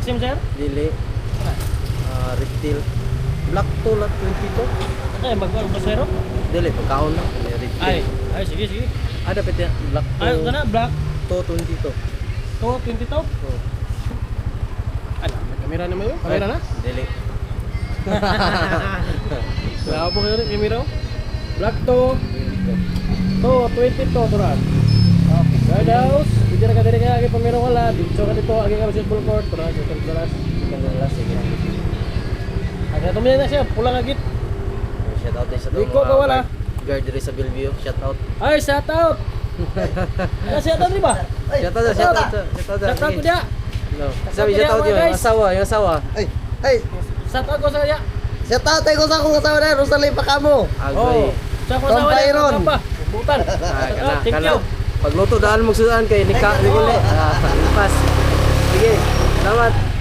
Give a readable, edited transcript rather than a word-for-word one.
Maxim sir? Dili. Reptile. Black to lot 22. Ano yung bago ang basero? Dili, pagkaon na. Reptile. Ay, sige, sige. Ada pati black to. Ay, ito na, black. To 22. To, 22. Oh. Ano, may kamera naman yun? Kamera na? Dili. Wala po kayo rin, kamera. Black to. To, 22 to rin. Okay, guardhouse. Hindi na ka din kaya pamero wala. Dito ka dito, agi ka basketball court. Tura, second class. Sige. Agad tumiyan na siya, pulang agit. Shout out sa Liko ka wala. Guard diri sa Bellevue. Shout out. Ay, shout out. Shout out rin ba? Shout out. Shout out ko dia. No. Sabi shout out yung asawa. Ay, Shout out ko sa kanya. siya tatay ko sa akong asawa na, Rosalie pa kamo. Agoy. Sa ko sa Byron. wala. Butan. Thank you. Pagluto daan mo sudan kay ni Uli. Lipas. Sige. Salamat.